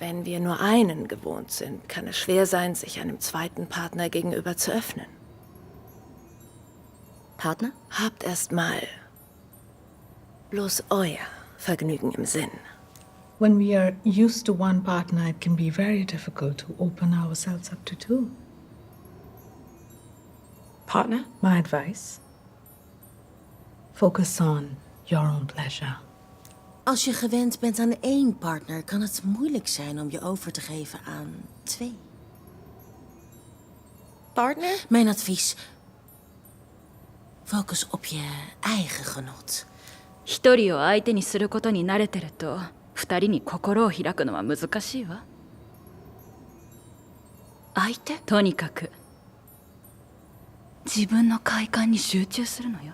Wenn wir nur einen gewohnt sind, kann es schwer sein, sich einem zweiten Partner gegenüber zu öffnen. Partner? Habt erst mal bloß euer Vergnügen im Sinn. When we are used to one partner, it can be very difficult to open ourselves up to two. Partner? My advice: focus on your own pleasure. Als je gewend bent aan één partner, kan het moeilijk zijn om je over te geven aan 2. Partner? Mijn advies: focus op je eigen genot. 一人を相手にすることに慣れてると、二人に心を開くのは難しいわ。相手？とにかく自分の快感に集中するのよ。